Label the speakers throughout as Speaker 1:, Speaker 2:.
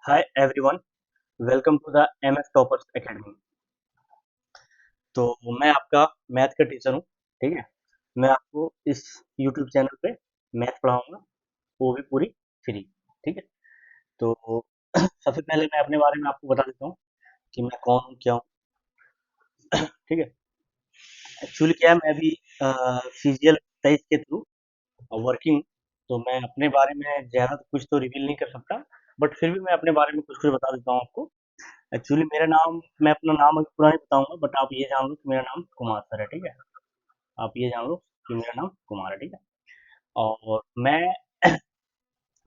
Speaker 1: Hi everyone, welcome to the MS toppers academy. तो मैं आपका मैथ का टीचर हूँ। ठीक है। मैं आपको इस यूट्यूब चैनल पे मैथ पढ़ाऊंगा, वो भी पूरी फ्री। ठीक है। तो सबसे पहले मैं अपने बारे में आपको बता देता हूँ कि मैं कौन हूँ, क्या हूँ। ठीक है। एक्चुअली क्या है, मैं अभी सीजीएल 23 के थ्रू वर्किंग, तो मैं अपने बारे में ज़्यादा तो कुछ तो रिवील नहीं कर सकता, बट फिर भी मैं अपने बारे में कुछ कुछ बता देता हूँ आपको। एक्चुअली मेरा नाम, मैं अपना नाम अभी पूरा नहीं बताऊंगा, बट आप ये जान लो कि मेरा नाम कुमार सर है। ठीक है। आप ये जान लो कि मेरा नाम कुमार है। ठीक है। और मैं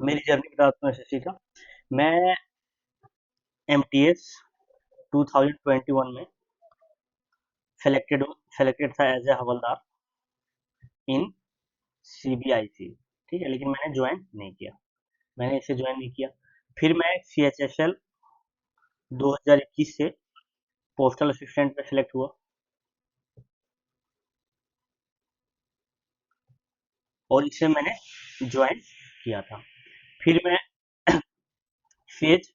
Speaker 1: मेरी जर्नी बताता हूँ एसएससी का। मैं एमटीएस 2021 में सेलेक्टेड था as a havildar in CBIC. ठीक है, लेकिन मैंने ज्वाइन नहीं किया। मैंने इसे ज्वाइन नहीं किया। फिर मैं सीएचएसएल 2021 से पोस्टल असिस्टेंट पे सिलेक्ट हुआ, और इसे मैंने ज्वाइन किया था। फिर मैं फेज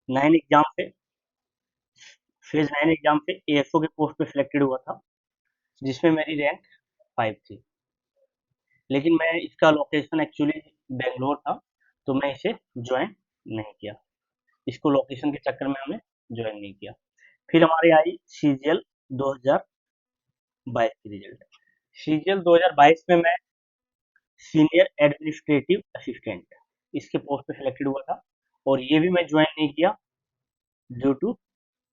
Speaker 1: 9 एग्जाम से फेज 9 एग्जाम से एएसओ के पोस्ट पे सिलेक्टेड हुआ था, जिसमें मेरी रैंक 5 थी। लेकिन मैं इसका लोकेशन एक्चुअली बेंगलोर था, तो मैं इसे ज्वाइन नहीं किया। इसको लोकेशन के चक्कर में हमने ज्वाइन नहीं किया। फिर हमारी आई सीजीएल 2022 की रिजल्ट। सीजीएल 2022 में मैं सीनियर एडमिनिस्ट्रेटिव असिस्टेंट इसके पोस्ट पे सिलेक्टेड हुआ था, और ये भी मैं ज्वाइन नहीं किया ड्यू टू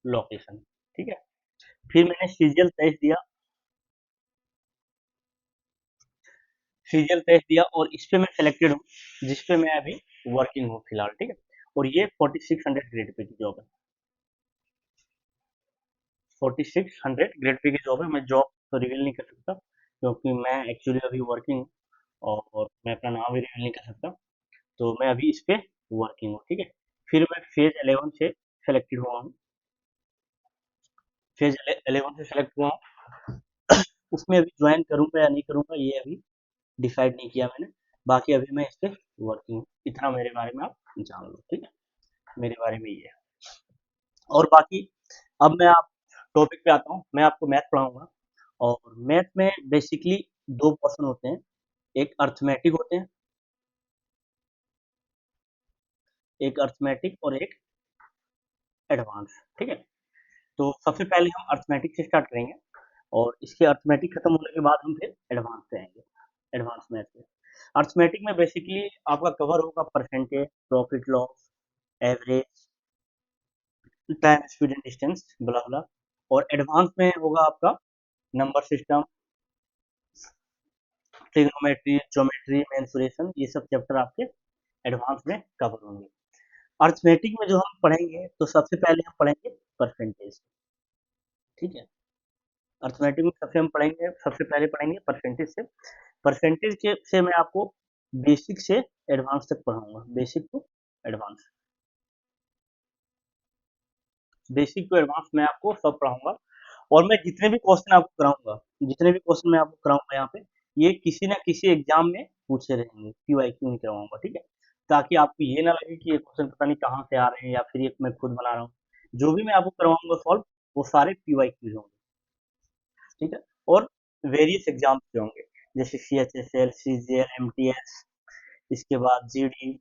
Speaker 1: लोकेशन। ठीक है। फिर मैंने सीजीएल 23 दिया और इस पे मैं सिलेक्टेड हूँ, जिस पे मैं अभी वर्किंग हूँ फिलहाल। ठीक है। और ये 4600 ग्रेड पे की जॉब है। 4600 ग्रेड पे की जॉब है। मैं जॉब तो रिवील नहीं कर सकता, क्योंकि मैं एक्चुअली अभी वर्किंग हूँ, और मैं अपना नाम भी रिवील नहीं कर सकता। तो मैं अभी इस पे वर्किंग हूँ। ठीक है। फिर मैं फेज 11 से सेलेक्टेड हुआ हूँ। फेज 11 से सेलेक्ट हुआ हूँ। उसमें अभी ज्वाइन करूंगा या नहीं करूंगा, ये अभी डिसाइड नहीं किया मैंने। बाकी अभी मैं इस पे वर्किंग हूँ। इतना मेरे बारे में आप जान लो। ठीक है। मेरे बारे में ये है। और बाकी अब मैं आप टॉपिक पे आता हूँ। मैं आपको मैथ पढ़ाऊंगा, और मैथ में बेसिकली दो पोर्शन होते हैं। एक अर्थमेटिक होते हैं, एक अर्थमेटिक और एक एडवांस। ठीक है। तो सबसे पहले हम अर्थमेटिक से स्टार्ट करेंगे, और इसके अर्थमेटिक खत्म होने के बाद हम फिर एडवांस पे आएंगे, एडवांस मैथ पे। अर्थमेटिक में बेसिकली आपका कवर होगा percentage, profit loss, average, time, speed and distance, blah blah. और एडवांस में होगा आपका number system, trigonometry, geometry, mensuration, ये सब चैप्टर आपके एडवांस में कवर होंगे। अर्थमेटिक में जो हम पढ़ेंगे, तो सबसे पहले हम पढ़ेंगे परसेंटेज। ठीक है। अर्थमेटिक में सबसे पहले पढ़ेंगे परसेंटेज से। परसेंटेज के से मैं आपको बेसिक से एडवांस तक पढ़ाऊंगा। बेसिक टू एडवांस मैं आपको सब पढ़ाऊंगा। और मैं जितने भी क्वेश्चन मैं आपको कराऊंगा यहाँ पे, ये किसी ना किसी एग्जाम में पूछे रहेंगे, पीवाईक्यू नहीं करवाऊंगा। ठीक है। ताकि आपको ये ना लगे कि ये क्वेश्चन पता नहीं कहाँ से आ रहे हैं, या फिर ये मैं खुद बना रहा हूँ। जो भी मैं आपको करवाऊंगा सॉल्व, वो सारे पीवाईक्यूज होंगे। ठीक है। और वेरियस एग्जाम से होंगे, जैसे सीएचएसएल, सीजीएल, एमटीएस, इसके बाद जीडी,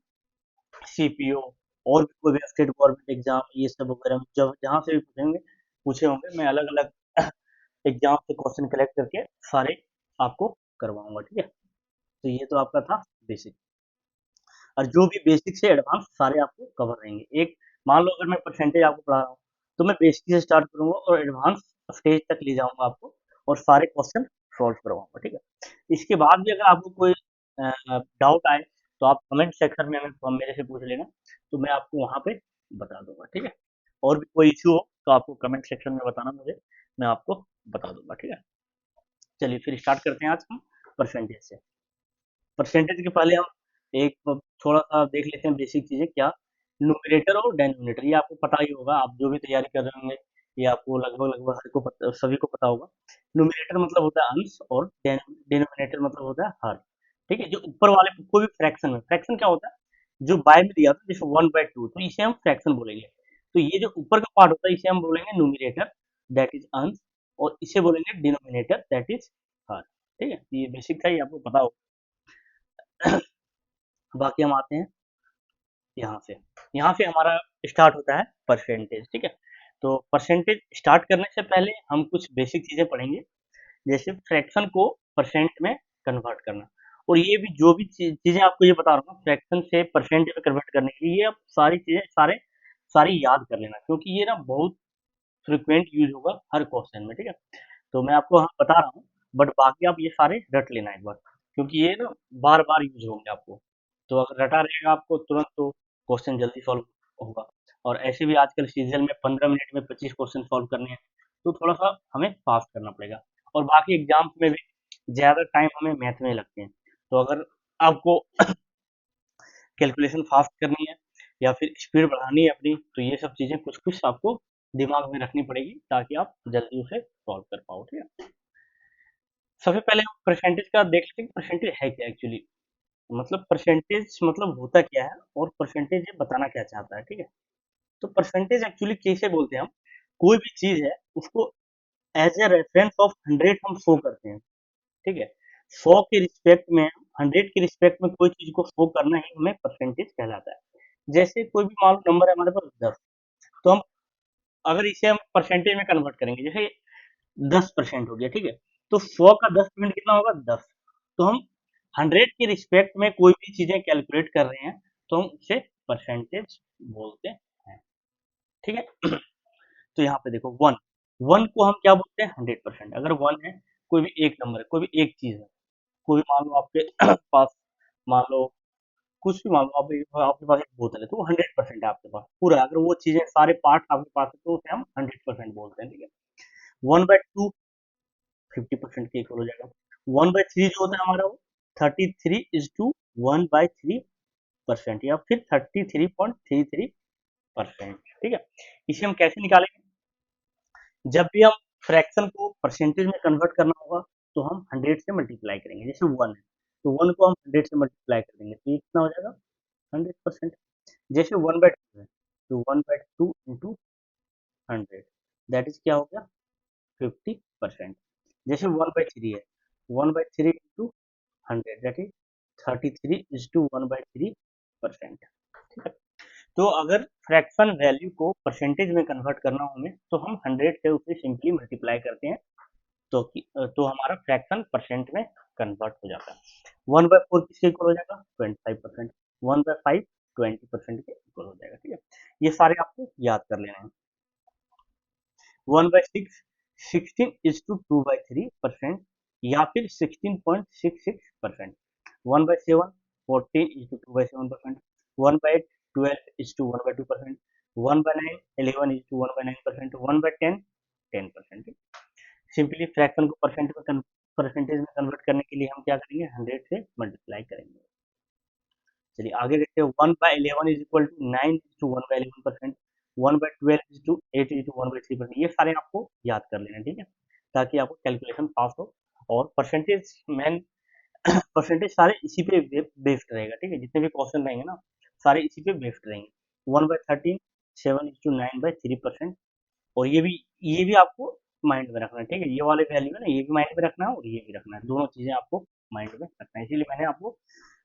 Speaker 1: सीपीओ, और भी कोई भी स्टेट गवर्नमेंट एग्जाम, ये सब वगैरह जब जहाँ से भी पूछे होंगे, मैं अलग अलग एग्जाम से क्वेश्चन कलेक्ट करके सारे आपको करवाऊंगा। ठीक है। तो ये तो आपका था बेसिक। और जो भी बेसिक से एडवांस सारे आपको कवर रहेंगे। एक, मान लो अगर मैं परसेंटेज आपको पढ़ा रहा हूँ, तो मैं बेसिक से स्टार्ट करूंगा और एडवांस स्टेज तक ले जाऊंगा आपको, और सारे क्वेश्चन सॉल्व करवाऊंगा। ठीक है। इसके बाद भी अगर आपको कोई डाउट आए, तो आप कमेंट सेक्शन में हमें मेरे से पूछ लेना, तो मैं आपको वहां पे बता दूंगा। ठीक है। और भी कोई इश्यू हो, तो आपको कमेंट सेक्शन में बताना मुझे, मैं आपको बता दूंगा। ठीक है। चलिए फिर स्टार्ट करते हैं आज हम परसेंटेज से। परसेंटेज के पहले हम एक थोड़ा सा देख लेते हैं बेसिक चीजें क्या। न्यूमरेटर और डेनोमिनेटर, ये आपको पता ही होगा, आप जो भी तैयारी कर रहे होंगे, ये आपको लगभग लगभग सभी को पता होगा। न्यूमरेटर मतलब होता है अंश, और डेनोमिनेटर मतलब होता है हर। ठीक है। जो ऊपर वाले कोई भी फ्रैक्शन में, फ्रैक्शन क्या होता है, जो बाय में दिया था जैसे 1/2, तो इसे हम फ्रैक्शन बोलेंगे। तो ये जो ऊपर का पार्ट होता है इसे हम बोलेंगे न्यूमिनेटर, दैट इज अंश, और इसे बोलेंगे डिनोमिनेटर, दैट इज हर। ठीक है, तो ये बेसिक था, ये आपको पता हो। बाकी हम आते हैं यहाँ से। यहाँ से हमारा स्टार्ट होता है परसेंटेज। ठीक है, तो परसेंटेज स्टार्ट करने से पहले हम कुछ बेसिक चीजें पढ़ेंगे, जैसे फ्रैक्शन को परसेंट में कन्वर्ट करना। और ये भी जो भी चीजें आपको ये बता रहा हूँ फ्रैक्शन से परसेंट में कन्वर्ट करने के लिए, ये आप सारी चीजें सारी याद कर लेना, क्योंकि ये ना बहुत फ्रिक्वेंट यूज होगा हर क्वेश्चन में। ठीक है, तो मैं आपको हाँ बता रहा हूँ, बट बाकी आप ये सारे रट लेना एक बार, क्योंकि ये ना बार बार यूज होंगे आपको। तो अगर रटा रहेगा आपको तुरंत, तो क्वेश्चन जल्दी सॉल्व होगा। और ऐसे भी आजकल सीजन में 15 मिनट में 25 क्वेश्चन सॉल्व करने हैं, तो थोड़ा सा हमें फास्ट करना पड़ेगा। और बाकी एग्जाम्स में भी ज़्यादा टाइम हमें मैथ में लगते हैं, तो अगर आपको कैलकुलेशन फास्ट करनी है या फिर स्पीड बढ़ानी है अपनी, तो ये सब चीज़ें कुछ कुछ आपको दिमाग में रखनी पड़ेगी, ताकि आप जल्दी उसे सॉल्व कर पाओ। ठीक है, सबसे पहले हम परसेंटेज का देख लेते हैं कि परसेंटेज है क्या एक्चुअली। मतलब परसेंटेज मतलब होता क्या है, और परसेंटेज ये बताना क्या चाहता है। ठीक है, तो परसेंटेज एक्चुअली कैसे बोलते हैं हम, कोई भी चीज है उसको एज ए रेफरेंस ऑफ 100 हम शो करते हैं। ठीक है, 100 के रिस्पेक्ट में, 100 के रिस्पेक्ट में कोई चीज को शो करना ही हमें परसेंटेज कहलाता है। जैसे कोई भी मान लो नंबर है हमारे पास 10, तो हम अगर इसे हम परसेंटेज में कन्वर्ट करेंगे, जैसे 10% हो गया। ठीक है, तो 100 का 10% कितना होगा, 10। तो हम 100 के रिस्पेक्ट में कोई भी चीजें कैलकुलेट कर रहे हैं, तो हम उसे परसेंटेज बोलते हैं। ठीक है, तो यहाँ पे देखो वन, वन को हम क्या बोलते हैं, 100%। अगर वन है, कोई भी एक नंबर है, कोई भी एक चीज है, कोई मान लो आपके पास, मान लो कुछ भी मान लो, आपके पास एक बोतल है, तो वो 100% है आपके पास पूरा। अगर वो चीजें सारे पार्ट आपके पास है, तो उसे हम 100% बोलते हैं। ठीक है, 1/2 50% के इक्वल हो जाएगा। 1/3 जो होता है हमारा, वो 33:1/3%, या फिर 33.33%। ठीक है, इसे हम कैसे निकालेंगे, जब भी हम फ्रैक्शन को परसेंटेज में कन्वर्ट करना होगा, तो हम 100 से मल्टीप्लाई करेंगे। जैसे 1 है, तो 1 को हम 100 से मल्टीप्लाई कर देंगे, तो ये कितना हो जाएगा, 100%। जैसे 1/2 है, तो 1/2 इंटू 100, दैट इज क्या हो गया, 50%। जैसे 1/3 है, 1/3 इंटू 100, दैट इज 33:1/3%। ठीक है, तो अगर फ्रैक्शन वैल्यू को परसेंटेज में कन्वर्ट करना हो हमें, तो हम 100 से उसे सिंपली मल्टीप्लाई करते हैं, तो हमारा फ्रैक्शन परसेंट में कन्वर्ट हो जाता है। 1/4 किसके इक्वल हो जाएगा, 25%। 1/5 20% के इक्वल हो जाएगा। ठीक है, ये सारे आपको याद कर लेना है। 1/6 16:2/3%, या फिर 16.66%। 1/7 14:2/7%। 1/12:1/2%। 1/9 11:1/9%। 1/10 10%। सिंपली फ्रैक्शन को परसेंटेज में कन्वर्ट करने के लिए हम क्या करेंगे, 100 से मल्टीप्लाई करेंगे। चलिए आगे देखते हैं। 1/11 is equal to 9:1/11%। 1/12 is to 8:1/3%। ये सारे आपको याद कर लेना, ठीक है, ताकि आपको कैलकुलेशन पास हो। और परसेंटेज मैन परसेंटेज सारे इसी पे बेस्ड रहेगा। ठीक है, जितने भी क्वेश्चन रहेंगे ना, सारे इसी पे बेस्ड रहेंगे। 1/13 7:9/3%। और ये भी आपको माइंड में रखना है। ठीक है, ये वाले वैल्यू है ना, ये भी माइंड में रखना है और ये भी रखना है, दोनों चीजें आपको माइंड में रखना है। इसीलिए मैंने आपको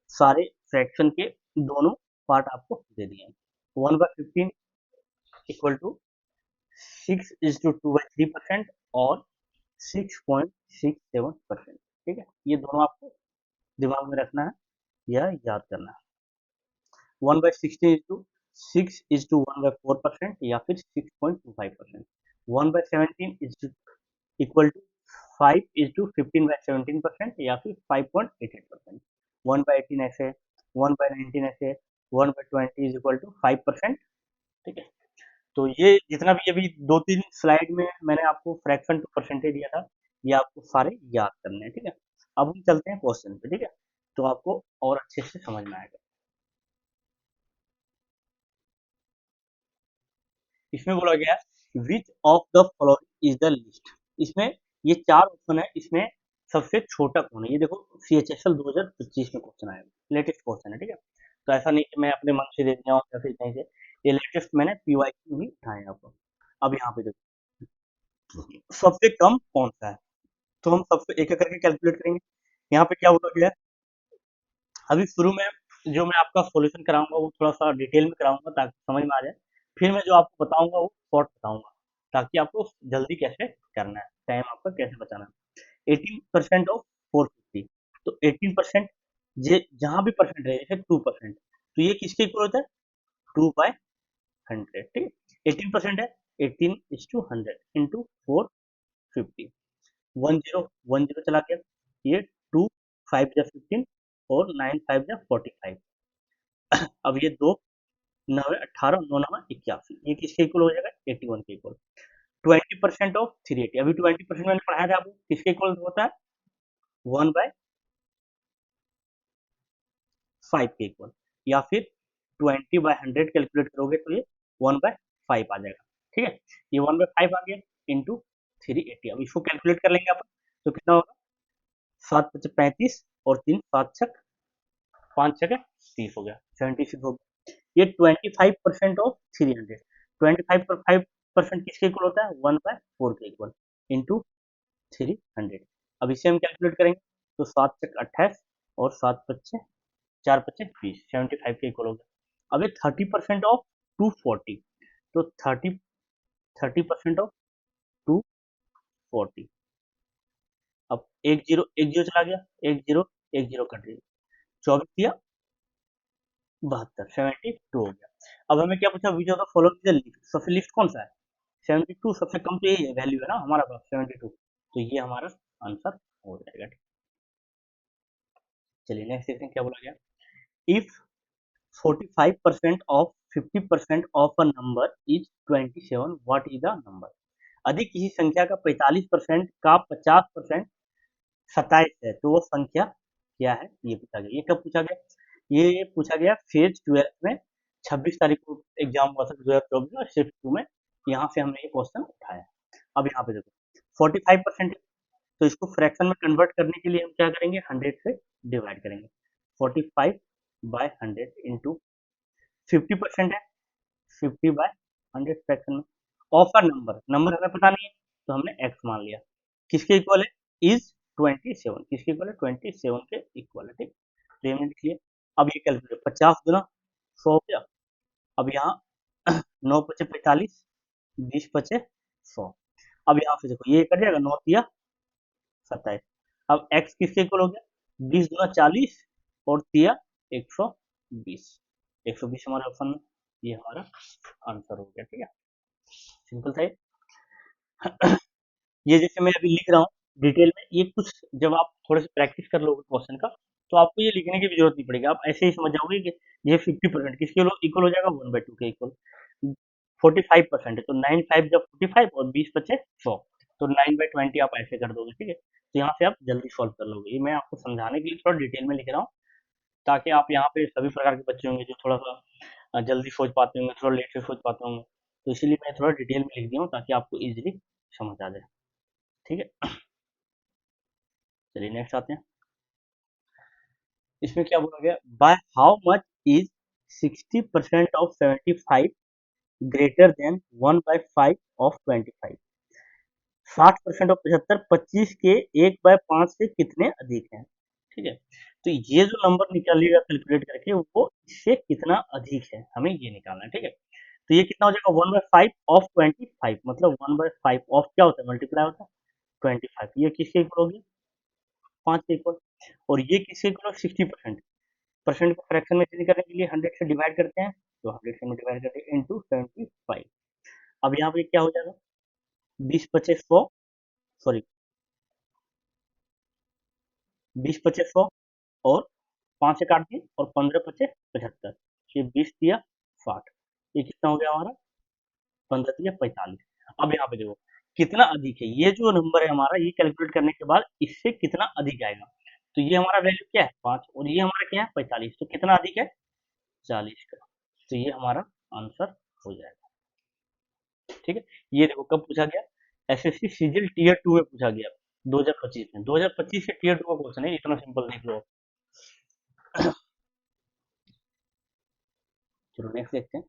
Speaker 1: सारे फ्रैक्शन के दोनों पार्ट आपको दे दिए हैं। 1/15 इक्वल टू 6:2/3% और 6.67%। ठीक है, ये दोनों आपको दिमाग में रखना है या याद करना है। 1/16:6:1/4%, या फिर 6.25%। 1/17 इक्वल टू 5:15/17%, या फिर 5.88%। 1/18 ऐसे, 1/19 ऐसे, 1/20 इज इक्वल टू 5%। ठीक है, तो ये जितना भी अभी 2-3 स्लाइड में मैंने आपको फ्रैक्शन टू परसेंटेज दिया था, ये आपको सारे याद करने हैं। ठीक है, अब हम चलते हैं क्वेश्चन पे। ठीक है, तो आपको और अच्छे से समझ में आएगा। इसमें बोला गया which of the following is the list. इसमें ये 4 ऑप्शन है, इसमें सबसे छोटा कौन है। ये देखो CHSL 2025 में क्वेश्चन आया, लेटेस्ट क्वेश्चन है। ठीक है, तो ऐसा नहीं कि मैं अपने मन से दे दिया हूँ या फिर कहीं से, ये लेटेस्ट मैंने पीवाईक्यू भी उठाए हैं आपको। अब यहाँ पे देखो सबसे कम कौन सा है, तो हम सबसे एक एक करके कैलकुलेट करेंगे। यहाँ पे क्या बोला गया है, अभी शुरू में जो मैं आपका सॉल्यूशन कराऊंगा वो थोड़ा सा डिटेल में कराऊंगा ताकि समझ में आ जाए, फिर मैं जो आपको बताऊंगा वो शॉर्ट बताऊंगा ताकि आपको जल्दी कैसे करना है, टाइम आपका कैसे बचाना है। 18% ऑफ 450, तो 18% जे जहां भी परसेंट है जैसे 2%, तो ये किसके इक्वल होता है, 2/100, ठीक है। 18% है, 18:100 इंटू 450, 1010 चला गया, ये 2 5 जा 15 और 9 5 जा 45। अब ये दो 9 18 9 9 81, ये किसके इक्वल हो जाएगा, 81 के इक्वल। 20% ऑफ 380, अभी 20% मैंने पढ़ाया था आपको किसके इक्वल होता है, 1/5 के इक्वल, या फिर 20/100 कैलकुलेट करोगे तो ये 1/5 आ जाएगा, ठीक है। ये 1/5 आ गया इंटू 380, अब इसको कैलकुलेट कर लेंगे अपन, तो कितना होगा, 7 × 5 = 35 और 3 7 × 6 5 6 30 हो गया, 76 हो गया। ये 25% ऑफ 300, 25% किसके इक्वल होता है, 1/4 के इक्वल इंटू 300। अब इसे हम कैलकुलेट करेंगे, तो 7 × 6 = 28 और 7 × 5 = 4 × 5 = 75 के इक्वल हो गया। अब ये 30% ऑफ 240, तो 30% ऑफ 240, अब एक जीरो चला गया, एक जीरो कट गई, 24 × 72 हो गया। अब हमें क्या पूछा, which of the following is list, सबसे लिस्ट कौन सा है, 72, सबसे कम तो यही है वैल्यू है ना हमारा पास 72, तो ये हमारा आंसर हो जाएगा, ठीक। चलिए नेक्स्ट देखते हैं क्या बोला गया, if 45% of 50% of a number is 27, what is the number, यदि किसी संख्या का 45% का 50% 27 है तो वो संख्या क्या है, ये पूछा गया। ये कब पूछा गया, ये पूछा गया फेज 12 में, 26 तारीख को एग्जाम हुआ था 2024 में, शिफ्ट 2 में, यहाँ से हमने ये क्वेश्चन उठाया। अब यहाँ पे देखो 45% है, तो इसको फ्रैक्शन में कन्वर्ट करने के लिए हम क्या करेंगे, 100 से डिवाइड करेंगे, 45/100 इंटू 50% है, 50/100 फ्रैक्शन में, ऑफ अ नंबर, नंबर हमें पता नहीं है तो हमने एक्स मान लिया, किसके इक्वल है, इज 27, किसके इक्वल है, 27 के इक्वल है, ठीक। तो ये मैंने लिख लिया। अब ये कैलकुलेट, 50 × 100 हो गया। अब यहाँ 9 × 5 = 45, 20 × 5 = 100। अब यहाँ से देखो ये कट जाएगा, 9 × 3 = 27। अब x किसके इक्वल हो गया, 20 × 40 और 3 × 120, 120 हमारे ऑप्शन में, ये हमारा आंसर हो गया, ठीक है, सिंपल था ये। ये जैसे मैं अभी लिख रहा हूँ डिटेल में, ये कुछ जब आप थोड़े से प्रैक्टिस कर लोगे क्वेश्चन का, तो आपको ये लिखने की भी जरूरत नहीं पड़ेगी, आप ऐसे ही समझ जाओगे कि ये 50% किसके इक्वल हो जाएगा, 1/2 के इक्वल। 45% है तो 9 5 × 45 और 20 × 5 = 100, तो 9/20 आप ऐसे कर दोगे, ठीक है। तो यहाँ से आप जल्दी सॉल्व कर लोगे, ये मैं आपको समझाने के लिए थोड़ा डिटेल में लिख रहा हूँ, ताकि आप यहाँ पे सभी प्रकार के बच्चे होंगे जो थोड़ा सा जल्दी सोच पाते होंगे, थोड़ा लेट से सोच पाते होंगे, तो इसीलिए मैं थोड़ा डिटेल में लिख दिया हूँ ताकि आपको इजीली समझ आ जाए, ठीक है। चलिए नेक्स्ट आते हैं, इसमें क्या बोला गया, by how much is 60% of 75 greater than 1/5 of 25, 60% of 75 25 के 1/5 से कितने अधिक है, ठीक है। तो ये जो नंबर निकालिएगा कैलकुलेट करके वो इससे कितना अधिक है हमें ये निकालना है, ठीक है। तो ये कितना हो जाएगा, 1/5 ऑफ 25, मतलब 1/5 ऑफ क्या होता है, मल्टीप्लाई होता है 25, ये किसके इक्वल होगी, 5 के इक्वल। और ये किसके इक्वल, 60%, परसेंट को फ्रैक्शन में चेंज करने के लिए 100 से डिवाइड करते हैं, तो 100 से डिवाइड करते हैं इंटू 75। अब यहाँ पे क्या हो जाएगा, 20 × 5 = 100, सॉरी 20 × 5 = 100 और 5 से काट दिए और 15 × 5 = 75, ये 20 × 60, ये कितना हो गया हमारा, 15 × 45। अब यहाँ पे देखो कितना अधिक है, ये जो नंबर है हमारा, ये कैलकुलेट करने के बाद इससे कितना अधिक आएगा, तो ये हमारा वैल्यू क्या है 5 और ये हमारा क्या है 45, तो कितना अधिक है 40 का, तो ये हमारा आंसर हो जाएगा, ठीक है। ये देखो कब पूछा गया, एसएससी सीजीएल टीयर 2 में पूछा गया, 2025 में, 2025 से टीयर 2 का क्वेश्चन है, इतना सिंपल देख लो। चलो नेक्स्ट देखते हैं।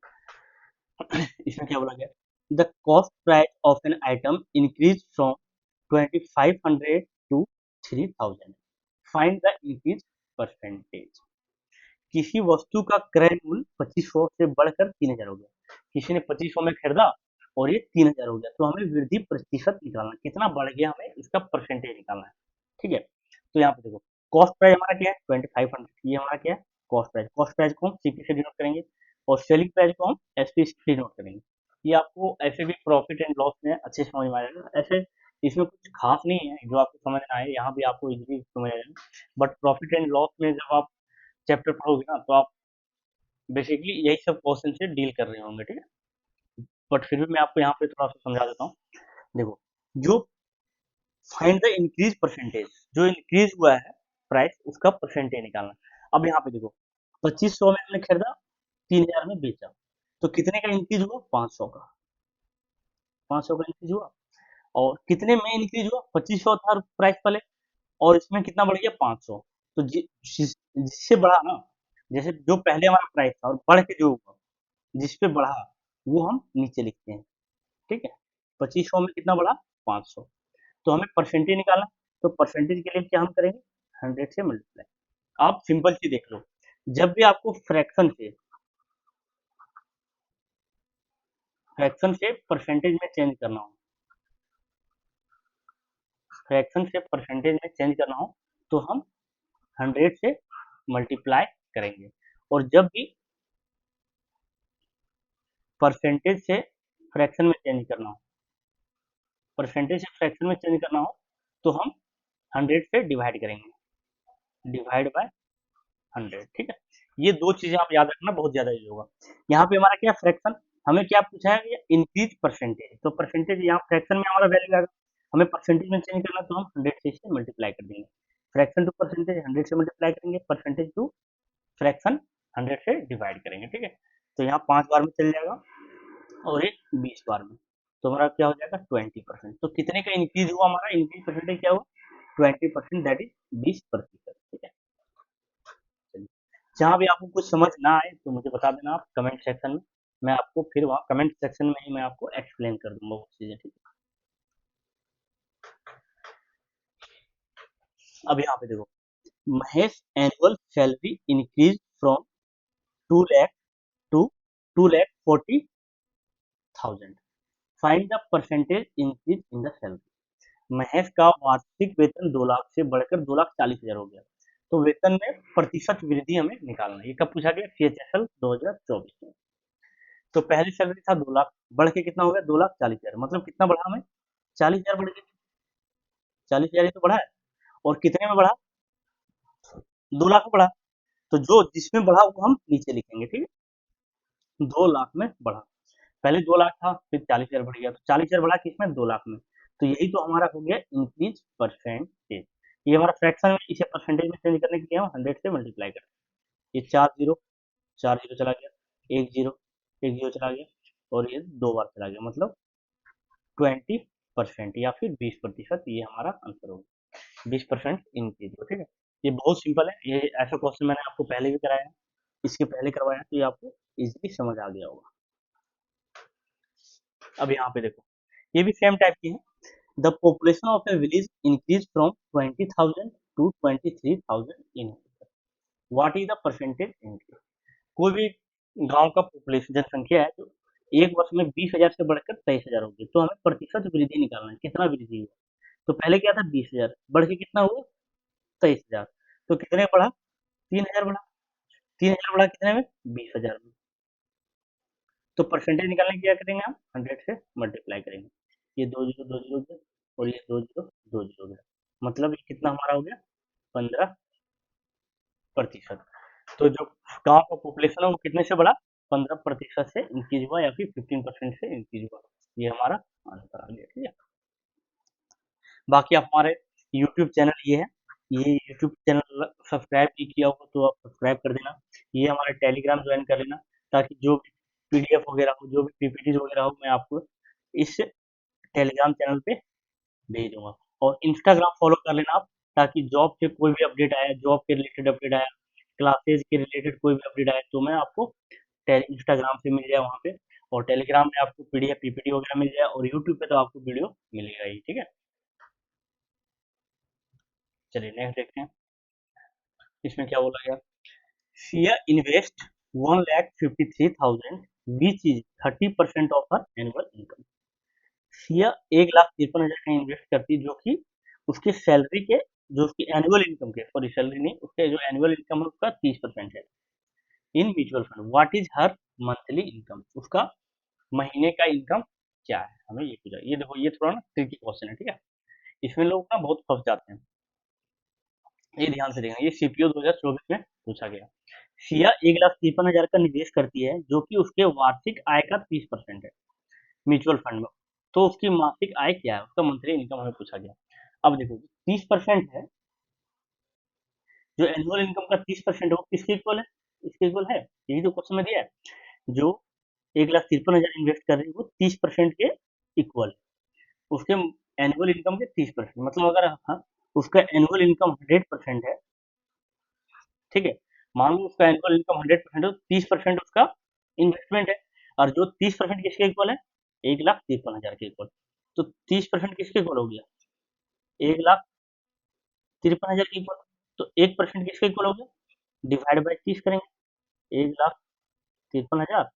Speaker 1: इसमें क्या बोला गया, the cost price of an item increase from 2500 to 3000, find the increase percentage. किसी वस्तु का क्रय मूल्य 2500 से बढ़कर 3000 हो गया, किसी ने 2500 में खरीदा और ये 3000 हो गया, तो हमें वृद्धि प्रतिशत निकालना है, कितना बढ़ गया हमें इसका परसेंटेज निकालना है। ठीक है, तो यहाँ पे देखो कॉस्ट प्राइस हमारा क्या है 2500, ये हमारा क्या है कॉस्ट प्राइस को हम सीपी से डिनोट करेंगे और सेलिंग प्राइस को हम एसपी से डिनोट करेंगे। ये आपको ऐसे भी प्रॉफिट एंड लॉस में अच्छे से समझ में आ जाएगा, ऐसे इसमें कुछ खास नहीं है जो आपको समझना है, यहाँ भी आपको इजीली समझ आ जाएगा। बट प्रॉफिट एंड लॉस में जब आप चैप्टर पढ़ोगे ना तो आप बेसिकली यही सब क्वेश्चन से डील कर रहे होंगे, ठीक है। बट फिर भी मैं आपको यहाँ पे थोड़ा सा समझा देता हूँ। देखो, जो फाइंड द इंक्रीज परसेंटेज, जो इंक्रीज हुआ है प्राइस उसका परसेंटेज निकालना। अब यहाँ पे देखो 2500 में हमने खरीदा, 3000 में बेचा, तो कितने का इंक्रीज हुआ 500 का, 500 का इंक्रीज हुआ। और कितने में इंक्रीज हुआ 2500 था प्राइस पहले और इसमें कितना बढ़ गया 500। तो जिससे बढ़ा ना, जैसे जो पहले हमारा प्राइस था और बढ़ के जो हुआ जिस पे बढ़ा वो हम नीचे लिखते हैं, ठीक है। 2500 में कितना बढ़ा 500, तो हमें परसेंटेज निकालना, तो परसेंटेज के लिए क्या हम करेंगे 100 से मल्टीप्लाई। आप सिंपल सी देख लो, जब भी आपको फ्रैक्शन से परसेंटेज में चेंज करना हो, फ्रैक्शन से परसेंटेज में चेंज करना हो तो हम 100 से मल्टीप्लाई करेंगे। और जब भी परसेंटेज से फ्रैक्शन में चेंज करना हो, परसेंटेज से फ्रैक्शन में चेंज करना हो तो हम 100 से डिवाइड करेंगे, डिवाइड बाय 100, ठीक है। ये दो चीजें आप याद रखना, बहुत ज्यादा यूज होगा। यहाँ पे हमारा क्या फ्रैक्शन, हमें क्या पूछा है कि इंक्रीज परसेंटेज, तो परसेंटेज यहाँ फ्रैक्शन में हमारा वैल्यू आएगा, हमें परसेंटेज में चेंज करना तो हम 100 से इसे मल्टीप्लाई कर देंगे। फ्रैक्शन टू परसेंटेज 100 से मल्टीप्लाई करेंगे, परसेंटेज टू फ्रैक्शन 100 से डिवाइड करेंगे, ठीक है। तो यहाँ 5 बार में चल जाएगा और ये 20 बार में, तो हमारा क्या हो जाएगा 20%। तो कितने का इंक्रीज हुआ, हमारा इंक्रीज परसेंटेज क्या हुआ 20%, दैट इज 20%, ठीक है। चलिए, जहाँ भी आपको कुछ समझ ना आए तो मुझे बता देना आप कमेंट सेक्शन में, मैं आपको फिर वहाँ कमेंट सेक्शन में ही मैं आपको एक्सप्लेन कर दूंगा वो चीज़ें, ठीक है। अब यहाँ पे देखो, Mahesh annual salary increase from 2 lakh to 2,40,000, find the percentage increase in the salary. Mahesh का वार्षिक वेतन 2 लाख से बढ़कर 2,40,000 हो गया, तो वेतन में प्रतिशत वृद्धि हमें निकालना है। ये कब पूछा गया CHSL 2024 में। तो पहली सैलरी था 2 लाख, बढ़ के कितना हो गया 2,40,000, मतलब कितना बढ़ा हमें 40,000 बढ़ गया, 40,000 ही तो बढ़ा है। और कितने में बढ़ा 2 लाख में बढ़ा, तो जो जिसमें बढ़ा वो हम नीचे लिखेंगे, ठीक है। 2 लाख में बढ़ा, पहले 2 लाख था फिर 40,000 बढ़ गया, तो 40,000 बढ़ा किसमें 2 लाख में, तो यही तो हमारा हो गया इंक्रीज परसेंटेज। ये हमारा फ्रैक्शन में, इसे परसेंटेज में चेंज करने के लिए हम 100 से मल्टीप्लाई करें। ये 4 जीरो चला गया, एक जीरो चला गया और ये 2 बार चला गया, मतलब 20% या फिर 20%, ये हमारा आंसर होगा 20% इंक्रीज हो, ठीक है। ये बहुत सिंपल है, ये ऐसा क्वेश्चन मैंने आपको पहले भी कराया है, इसके पहले करवाया, तो ये आपको इजीली समझ आ गया होगा। अब यहाँ पे देखो, ये भी सेम टाइप की है। The population of a village increase from 20,000 to 23,000 in, what is the percentage increase. कोई भी गांव का पॉपुलेशन जनसंख्या है तो एक वर्ष में 20,000 से बढ़कर 23,000 हो गई, तो हमें प्रतिशत वृद्धि निकालना है, कितना वृद्धि हुआ। तो पहले क्या था 20,000, बढ़ के कितना हुआ 23,000, तो कितने बढ़ा 3,000 बढ़ा, 3,000 बढ़ा कितने में 20,000 में। तो परसेंटेज निकालने के क्या करेंगे हम 100 से मल्टीप्लाई करेंगे, ये 2 जीरो गया और ये 2 जीरो गया, मतलब ये कितना हमारा हो गया 15%। तो जो गांव का पॉपुलेशन है वो कितने से बढ़ा 15% से इंक्रीज हुआ या फिर 15% से इंक्रीज हुआ, ये हमारा आंसर आ गया, ठीक है। बाकी आप हमारे यूट्यूब चैनल ये है, ये यूट्यूब चैनल सब्सक्राइब नहीं किया होगा तो आप सब्सक्राइब कर देना, ये हमारा टेलीग्राम ज्वाइन कर लेना, ताकि जो भी PDF वगैरह हो, जो भी PPT वगैरह हो, मैं आपको इस टेलीग्राम चैनल पे भेज दूंगा। और इंस्टाग्राम फॉलो कर लेना आप, ताकि जॉब के कोई भी अपडेट आया, जॉब के रिलेटेड अपडेट आया, क्लासेज के रिलेटेड कोई भी अपडेट आया तो मैं आपको इंस्टाग्राम से मिल जाए वहाँ पे, और टेलीग्राम में आपको पीडीएफ पीपीटी वगैरह मिल जाए, और यूट्यूब पे तो आपको वीडियो मिलेगा ही, ठीक है। चलिए नेक्स्ट देखते हैं, इसमें क्या बोला गया। Shia invest 1,53,000 which is 30% of her annual income। शिया 1,53,000 का इन्वेस्ट करती है, जो कि उसकी सैलरी के, जो उसकी एनुअल इनकम के, सॉरी सैलरी नहीं, उसके जो एनुअल इनकम है उसका 30% है in mutual fund. What is her monthly income, उसका महीने का इनकम क्या है, हमें ये पूछा। ये देखो ये थोड़ा ना ट्रिकी क्वेश्चन है, ठीक है, इसमें लोग ना बहुत फंस जाते हैं। ये ध्यान से देखना, ये सीपीओ 2024 में पूछा गया। सिया 1,53,000 का निवेश करती है, जो कि उसके वार्षिक आय का 30% है म्यूचुअल फंड में। तो उसकी मासिक आय क्या है, उसका मंथली इनकम हमें पूछा गया। अब देखो 30% है, जो एनुअल इनकम का 30% है वो किसके इक्वल है, इसके इक्वल है, यही तो क्वेश्चन में दिया है। जो 1,53,000 इन्वेस्ट कर रही है वो 30% के इक्वल है उसके एनुअल इनकम के 30%। मतलब अगर हाँ, उसका एनुअल इनकम 100% है, ठीक है, मान लो उसका एनुअल इनकम 100% है, तो 30% उसका इन्वेस्टमेंट है, और जो 30% किसके इक्वल है, 1,53,000 के इक्वल। तो 30% किसके इक्वल हो गया, 1,53,000 के इक्वल। तो 1% किसके इक्वल हो गया, डिवाइड बाई 30 करेंगे, 1,53,000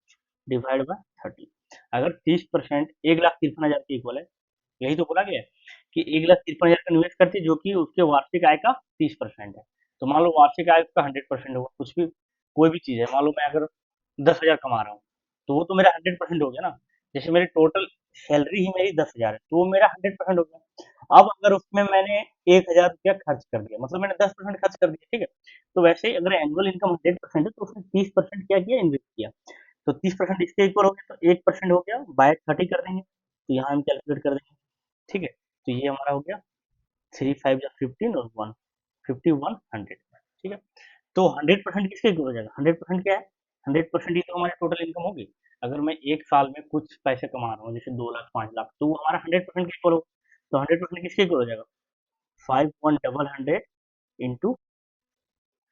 Speaker 1: डिवाइड बाय 30। अगर 30% 1,53,000 के इक्वल है, यही तो बोला गया है कि 1,53,000 का निवेश करती है, जो कि उसके वार्षिक आय का 30% है। तो मान लो वार्षिक आय का 100% होगा, कुछ भी कोई भी चीज है, मान लो मैं अगर 10,000 कमा रहा हूँ, तो वो तो मेरा 100% हो गया ना। जैसे मेरी टोटल सैलरी ही मेरी 10,000 है, तो वो मेरा 100% हो गया। अब अगर उसमें मैंने 1,000 रुपया खर्च कर दिया, मतलब मैंने 10% खर्च कर दिया, ठीक है, तो वैसे ही अगर एनुअल इनकम 100% है, तो उसने 30% क्या किया, इन्वेस्ट किया। तो 30% इसके इक्वल हो गया, तो 1% हो गया, बाय 30 कर देंगे, तो यहाँ हम कैलकुलेट कर देंगे, ठीक है। तो ये हमारा हो गया 3 5 15 और 1 5100, ठीक है। तो 100% किसके इक्वल हो जाएगा, 100% क्या है, 100% ही तो हमारी टोटल इनकम होगी। अगर मैं एक साल में कुछ पैसे कमा रहा हूँ, जैसे 2 लाख 5 लाख, तो वो हमारा 100% के इक्वल होगा। तो 100% किसके इक्वल हो जाएगा, 5100 इंटू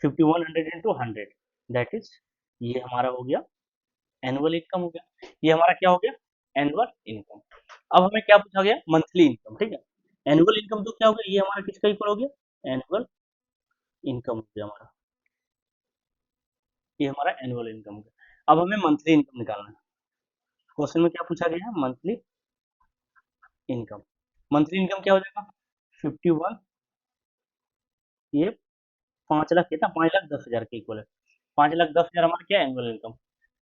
Speaker 1: 5100 इंटू 100, दैट इज, ये हमारा हो गया एनुअल इनकम हो गया। ये हमारा क्या हो गया, एनुअल इनकम। अब हमें क्या पूछा गया, मंथली इनकम, ठीक है। एनुअल इनकम तो क्या हो गया, ये हमारा किसका इक्वल हो गया, एनुअल इनकम हो गया हमारा, ये हमारा एनुअल इनकम हो गया। अब हमें मंथली इनकम निकालना है। क्वेश्चन में क्या पूछा गया है, मंथली इनकम। मंथली इनकम क्या हो जाएगा, 51, ये 5 लाख कितना, 5,10,000 के इक्वल है। 5,10,000 हमारा क्या है, एनुअल इनकम।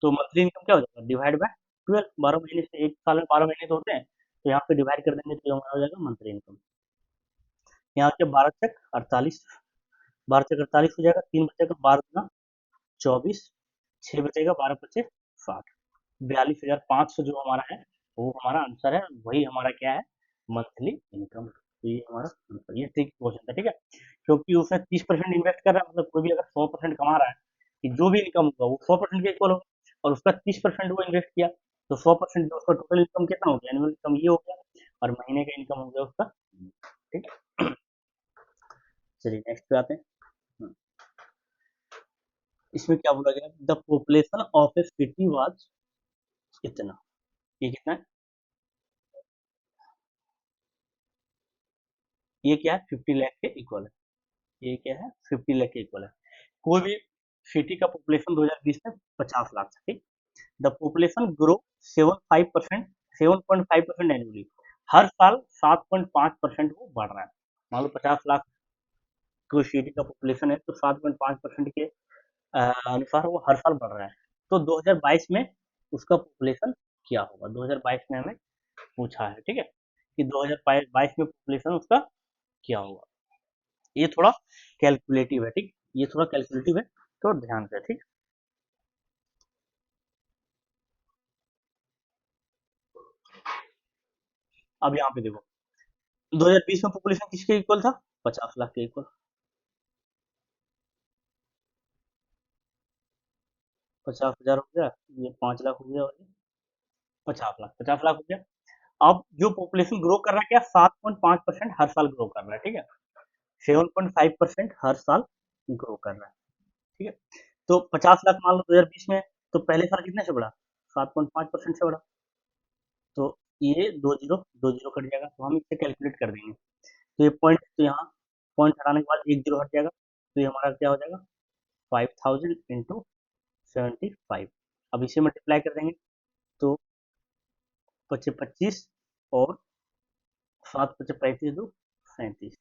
Speaker 1: तो मंथली इनकम क्या हो जाएगा, डिवाइड बाय 12, 12 महीने से, एक साल में 12 महीने तो होते हैं, तो यहाँ पे डिवाइड कर देंगे, तो ये हमारा हो जाएगा मंथली इनकम। यहाँ के 12 चक 48, 12 चक 48 हो जाएगा, 3 बचेगा, 12 गुना 24, 6 बचेगा, 12 पचे 60, 42,500 जो हमारा है, वो हमारा आंसर है, वही हमारा क्या है, मंथली इनकम। तो ये हमारा आंसर, ये ट्रिक क्वेश्चन था, ठीक है। क्योंकि उसने 30% इन्वेस्ट कर रहा है, मतलब कोई भी अगर 100% कमा रहा है, कि जो भी इनकम होगा वो 100% के इक्वल होगा, और उसका 30% वो इन्वेस्ट किया, तो 100% जो उसका टोटल इनकम कितना हो गया, एनुअल इनकम ये हो गया, और महीने का इनकम हो गया उसका, ठीक है। चलिए नेक्स्ट पे आते हैं। हम्म, इसमें क्या बोला गया, the population of A city was कितना, ये कितना है, ये क्या है, 50 लाख के इक्वल है, ये क्या है, 50 लाख के इक्वल है। कोई भी सिटी का पॉपुलेशन 2020 में 50 लाख था, ठीक। द पॉपुलेशन ग्रो 75%, 7.5% एनुअली, हर साल 7.5% वो बढ़ रहा है। मान लो 50 लाख कोई सिटी का पॉपुलेशन है, तो 7.5% के अनुसार वो हर साल बढ़ रहा है। तो 2022 में उसका पॉपुलेशन क्या होगा, 2022 में हमें पूछा है, ठीक है, कि 2022 में पॉपुलेशन उसका क्या होगा। ये थोड़ा कैलकुलेटिव है, ठीक, ये थोड़ा कैलकुलेटिव है, तो ध्यान से, ठीक। अब यहाँ पे देखो, 2020 में पॉपुलेशन किसके इक्वल था, 50 लाख के इक्वल। 50,000 हो गया, ये 5 लाख हो गया, और ये 50 लाख, 50 लाख हो गया। अब जो पॉपुलेशन ग्रो कर रहा है, क्या 7.5% हर साल ग्रो कर रहा है, ठीक है, 7.5% हर साल ग्रो कर रहा है, ठीक है। तो 50 लाख मान लो 2020 में, तो पहले साल कितने से बढ़ा? 7.5% से बढ़ा। तो ये दो जीरो कट जाएगा, तो हम इसे कैलकुलेट कर देंगे। तो ये पॉइंट, तो यहाँ पॉइंट हटाने के बाद एक जीरो हट जाएगा, तो ये हमारा क्या हो जाएगा? 5000 इंटू 75। अब इसे मल्टीप्लाई कर देंगे, तो 25 और 7 पचे 35 दो 37,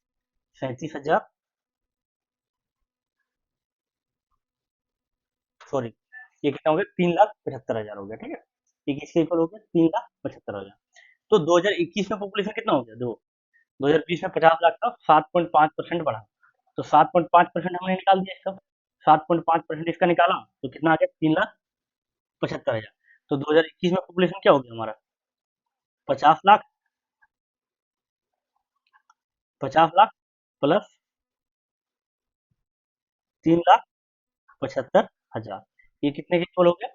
Speaker 1: 37,000, सॉरी, ये कितना हो गया? 3,75,000 हो गया, ठीक है। ये किसके इक्वल हो गया? 3,75,000। तो 2021 में पॉपुलेशन कितना हो गया? दो 2020 में 50 लाख था, 7.5% बढ़ा, तो 7.5% हमने निकाल दिया इसका। 7.5% इसका निकाला, तो कितना आ गया? 3,75,000। तो 2021 में पॉपुलेशन क्या हो गया हमारा? 50 लाख, 50 लाख प्लस 3,75,000, ये कितने के इक्वल हो गया?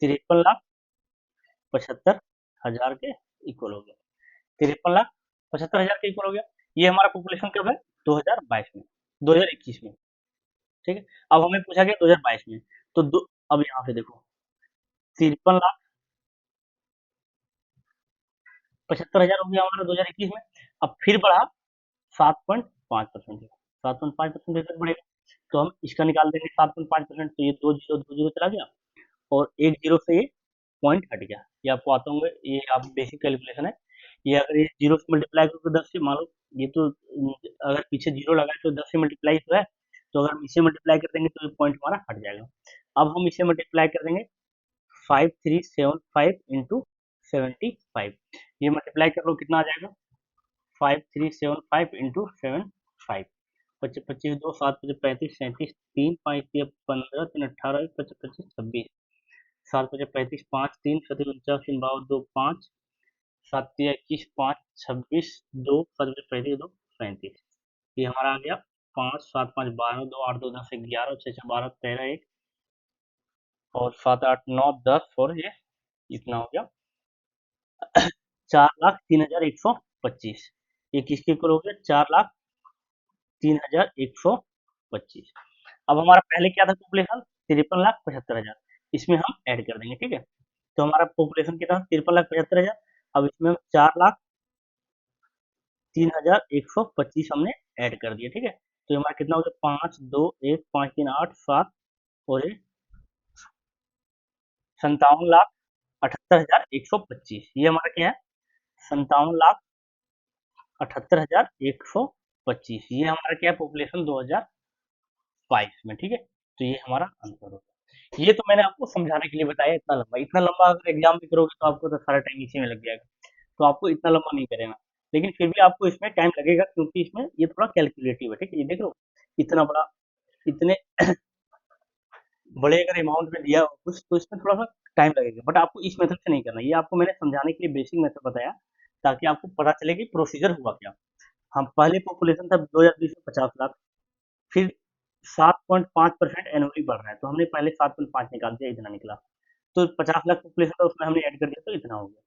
Speaker 1: 53,75,000 के इक्वल हो गया। 53,75,000 के इक्वल हो गया। ये हमारा पॉपुलेशन कब है? 2022 में, 2021 में, ठीक है। अब हमें पूछा गया 2022 में, तो अब यहाँ पे देखो, 53,75,000 हो गया हमारा 2021 में। अब फिर बढ़ा 7.5%, 7.5% तक बढ़ेगा, तो हम इसका निकाल देंगे 7.5%, तो ये दो जीरो चला गया, और एक जीरो से ये पॉइंट हट गया। ये आपको आता होंगे, ये आप बेसिक कैलकुलेशन है। ये अगर ये जीरो से मल्टीप्लाई करो तो 10 से, मान लो ये तो अगर पीछे जीरो लगा है तो 10 से मल्टीप्लाई तो है, तो अगर हम इसे मल्टीप्लाई कर देंगे तो ये पॉइंट हमारा हट जाएगा। अब हम इसे मल्टीप्लाई कर देंगे 5375 इंटू 75, ये मल्टीप्लाई कर लो, कितना आ जाएगा? 5375 इंटू 75, पच्चीस पच्चीस दो, सात पच्चीस 35 37, तीन पाँच ये 15, तीन 18, पच्चीस पच्चीस 26, सात पचे 35, पाँच तीन 37, 49, तीन बावन दो 5, सात 21, 5 26, दो 7 पचे 35 दो 37, ये हमारा आ गया 5 7 5 12, दो 8 2 10 11, 6 6 12 13 1, और 7 8 9 10, और ये इतना हो गया 4,03,125। ये किसके इक्वल हो गया? 4,03,125। अब हमारा पहले क्या था पॉपुलेशन? 53,75,000, इसमें हम ऐड कर देंगे, ठीक है। तो हमारा पॉपुलेशन कितना? 53,75,000। अब इसमें हम 4,03,125 हमने ऐड कर दिया, ठीक है। तो हमारा कितना हो गया? 5 2 1 5 3 8 7, और ये 57,78,125, ये हमारा क्या है? 57,78,125, ये हमारा क्या है? पॉपुलेशन 2022 में, ठीक है। तो ये हमारा आंसर होगा। ये तो मैंने आपको समझाने के लिए बताया, इतना लंबा अगर एग्जाम में करोगे तो आपको तो सारा टाइम इसी में लग जाएगा, तो आपको इतना लंबा नहीं करेगा। लेकिन फिर भी आपको इसमें टाइम लगेगा, क्योंकि इसमें ये थोड़ा कैलकुलेटिव है, ठीक है। ये देख लो, इतना बड़ा, इतने बड़े अगर अमाउंट में दिया हो कुछ, तो इसमें थोड़ा सा टाइम लगेगा, बट आपको इस मेथड से नहीं करना। ये आपको मैंने समझाने के लिए बेसिक मेथड बताया, ताकि आपको पता चले कि प्रोसीजर हुआ क्या। हम पहले पॉपुलेशन था 2020 में 50 लाख, फिर 7.5% एनुअली बढ़ रहा है, तो हमने पहले 7.5 निकाल दिया, इतना निकला। तो 50 लाख पॉपुलेशन था, उसमें हमने ऐड कर दिया, तो इतना हो गया।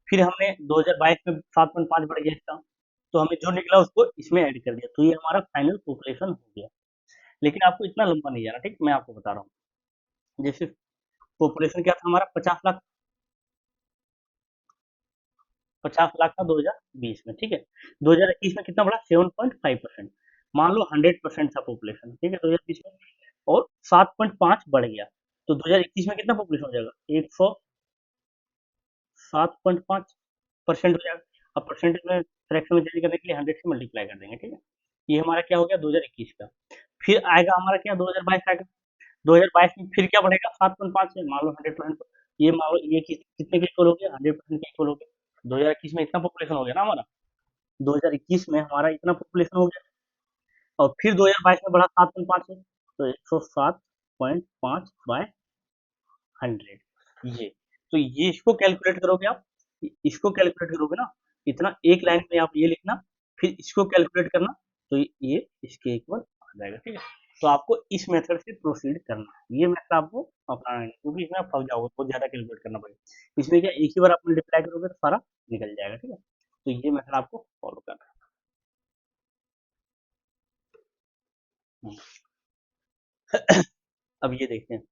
Speaker 1: फिर हमने 2022 में 7.5 बढ़ गया इसका, तो हमें जो निकला उसको इसमें ऐड कर दिया, तो ये हमारा फाइनल पॉपुलेशन हो गया। लेकिन आपको इतना लंबा नहीं जाना, ठीक, मैं आपको बता रहा हूँ। जैसे पॉपुलेशन क्या था हमारा? 50 लाख, 50 लाख था 2020 में, ठीक है। 2021 में कितना बढ़ा? 7.5%। मान लो 100% था पॉपुलेशन, ठीक है, 2020 में, और 7.5 बढ़ गया, तो 2021 में कितना पॉपुलेशन हो जाएगा? 107.5% हो जाएगा। अब परसेंटेज में, फ्रैक्शन में चेंज करने के लिए 100 से मल्टीप्लाई कर देंगे, ठीक है। ये हमारा क्या हो गया? 2021 का। फिर आएगा हमारा क्या? 2022 आएगा। 2022 में फिर क्या बढ़ेगा? 7.5 से, मान लो 100%, ये मान लो ये कितने के इक्वल हो गया? 100% के इक्वल हो गया। 2021 में इतना पॉपुलेशन हो गया ना हमारा, 2021 में हमारा इतना पॉपुलेशन हो गया, और फिर 2022 में बढ़ा 7.5 से, तो 107.5 बाय 100, ये, तो ये इसको कैलकुलेट करोगे आप, इसको कैलकुलेट करोगे ना, इतना एक लाइन में आप ये लिखना, फिर इसको कैलकुलेट करना, तो ये इसके इक्वल आ जाएगा, ठीक है। तो आपको इस मेथड से प्रोसीड करना है, ये मेथड आपको अपनाना है, क्योंकि इसमें आप फंस जाओगे, बहुत ज्यादा कैलकुलेट करना पड़ेगा। इसमें क्या, एक ही बार आप मल्टीप्लाई करोगे तो सारा निकल जाएगा, ठीक है। तो ये मेथड आपको फॉलो करना है। अब ये देखते हैं,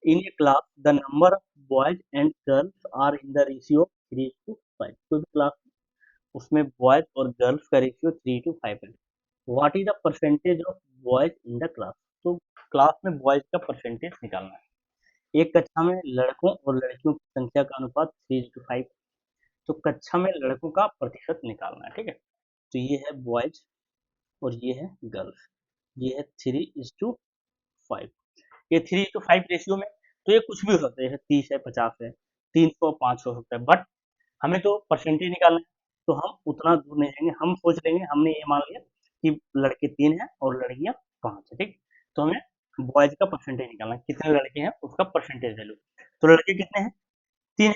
Speaker 1: in a class the number of boys and girls are in the ratio 3:5। तो क्लास उसमें बॉयज और गर्ल्स का रेशियो 3:5 है। What is the percentage of boys in the class. तो क्लास में बॉयज का परसेंटेज निकालना है। एक कक्षा में लड़कों और लड़कियों की संख्या का अनुपात 3:5। तो कक्षा में लड़कों का प्रतिशत निकालना है, ठीक है। तो ये है बॉयज और ये है गर्ल्स, ये है 3:5। ये 3:5 रेशियो में तो ये कुछ भी हो सकता है, जैसे 30 है, 50 है, 300, 500 हो सकता है, बट हमें तो परसेंटेज निकालना है। तो हम उतना दूर नहीं जाएंगे, हम सोच लेंगे, हमने ये मान लिया कि लड़के 3 हैं और लड़कियां 5 है, ठीक। तो हमें बॉयज का परसेंटेज निकालना है, कितने लड़के हैं उसका परसेंटेज वैल्यू। तो लड़के कितने हैं, 3 है।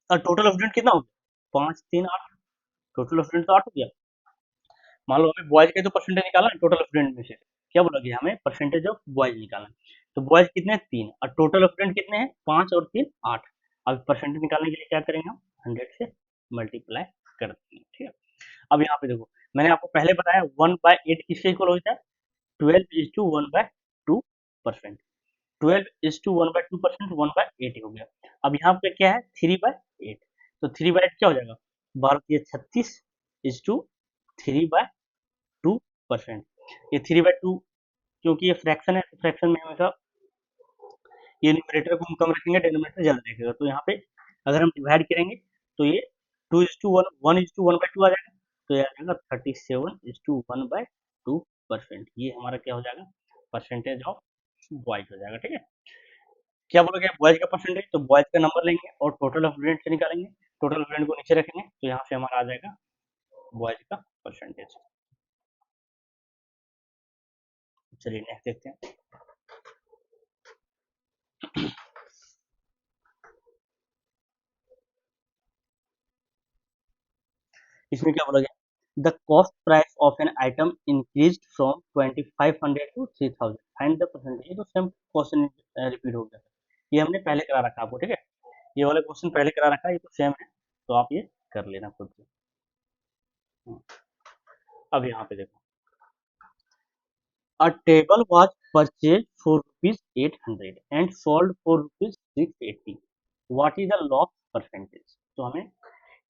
Speaker 1: और टोटल स्टूडेंट कितना हो गया, 5 3 8। टोटल स्टूडेंट तो 8 हो गया। मान लो हमें बॉयज का तो परसेंटेज निकालना है टोटल स्टूडेंट में से, क्या बोलोगे, हमें परसेंटेज ऑफ बॉयज निकालना है। तो बॉयज कितने हैं, 3, और टोटल स्टूडेंट कितने हैं, 5 और 3 8। अब परसेंटेज निकालने के लिए क्या करेंगे, हम 100 से मल्टीप्लाई कर देंगे, ठीक है। अब यहाँ पे देखो, मैंने आपको पहले बताया 1/8 किसके इक्वल होता है, 12:1/2%। 12:1/2%, 1/8 हो गया। अब यहाँ पे क्या है, 3/8। तो 3/8 क्या हो जाएगा, 12×36 इज टू 3/2%। ये 3/2, क्योंकि ये फ्रैक्शन है, फ्रैक्शन में हमेशा ये न्यूमरेटर को हम कम रखेंगे, डिनोमिनेटर ज्यादा रखेगा। तो यहाँ पे अगर हम डिवाइड करेंगे तो ये 2:1, 1:1/2 आ जाएगा। तो ये आ जाएगा 37:1/2%। ये हमारा क्या हो जाएगा, परसेंटेज ऑफ बॉयज हो जाएगा, ठीक है। क्या बोलोगे, बॉयज का परसेंटेज, तो बॉयज का नंबर लेंगे और टोटल ऑफ स्टूडेंट से निकालेंगे। टोटल स्टूडेंट को नीचे रखेंगे तो यहाँ से हमारा आ जाएगा बॉयज का परसेंटेज। चलिए नेक्स्ट देखते हैं। इसमें क्या बोला गया, the cost price of an item increase from 2500 to 3000, find the percentage. तो सेम क्वेश्चन रिपीट हो गया, ये हमने पहले करा रखा आपको, ठीक है। ये वाला क्वेश्चन पहले करा रखा है, ये तो सेम है, तो आप ये कर लेना खुद से। अब यहाँ पे देखो, a table was purchased for ₹800 and sold for ₹680, what is the loss percentage। तो हमें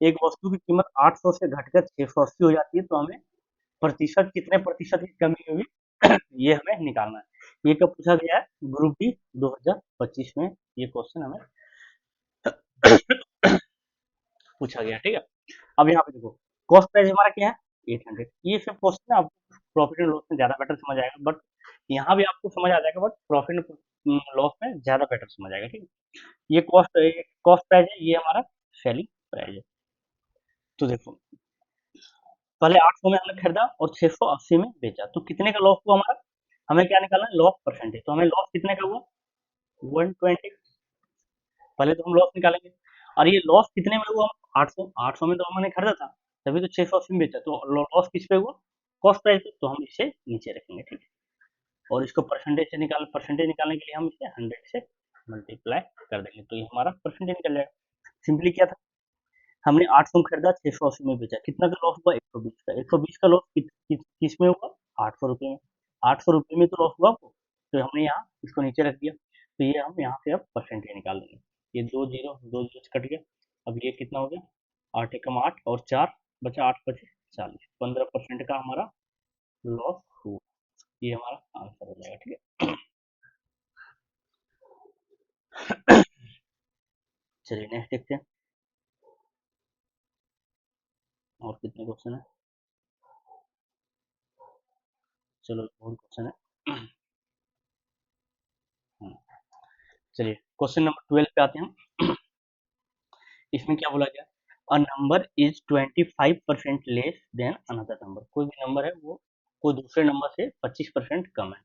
Speaker 1: एक वस्तु की कीमत 800 से घटकर 680 हो जाती है, तो हमें प्रतिशत, कितने प्रतिशत की कमी होगी ये हमें निकालना है। ये कब पूछा गया है, ग्रुप डी 2025 में ये क्वेश्चन हमें पूछा गया, ठीक है। अब यहाँ पे देखो, कॉस्ट प्राइस हमारा क्या है 800। ये सब क्वेश्चन आपको प्रॉफिट एंड लॉस में ज्यादा बेटर समझ आएगा, बट यहाँ भी आपको समझ आ जाएगा, बट प्रॉफिट एंड लॉस में ज्यादा बेटर समझ आएगा, ठीक है। ये कॉस्ट प्राइस है, ये हमारा सेलिंग प्राइस है। तो देखो, पहले 800 में हमने खरीदा और 680 में बेचा, तो कितने का लॉस हुआ हमारा, हमें क्या निकालना है, लॉस परसेंटेज। तो हमें लॉस कितने का हुआ, 120। पहले तो हम लॉस निकालेंगे, और ये लॉस कितने में हुआ, 800। 800 में तो हमने खरीदा था, तभी तो 680 में बेचा, तो लॉस किस पे हुआ, कॉस्ट प्राइस पे। तो हम इसे नीचे रखेंगे, ठीक है। और इसको परसेंटेज निकालने के लिए हम इसे 100 से मल्टीप्लाई कर देंगे, तो ये हमारा परसेंटेज निकल जाएगा। सिंपली क्या था, हमने 800 में खरीदा, 680 में बेचा, कितना का लॉस हुआ, 120 का। 120 का लॉस किस में हुआ, 800 रुपये में। 800 रुपये में तो लॉस हुआ आपको, तो हमने यहाँ इसको नीचे रख दिया। तो ये हम यहाँ से अब परसेंटेज निकाल देंगे। ये दो जीरो से कट गया। अब ये कितना हो गया, 8 एकम 8 और 4 बचा, 8 पचे 40, 15% का हमारा लॉस हुआ। ये हमारा आंसर हो जाएगा, ठीक है। चलिए नेक्स्ट देखते हैं, और कितने क्वेश्चन है। चलो बहुत क्वेश्चन है। चलिए क्वेश्चन नंबर 12 पे आते हैं हम। इसमें क्या बोला गया, a number is 25% less than another number. कोई भी नंबर है वो कोई दूसरे नंबर से 25% कम है।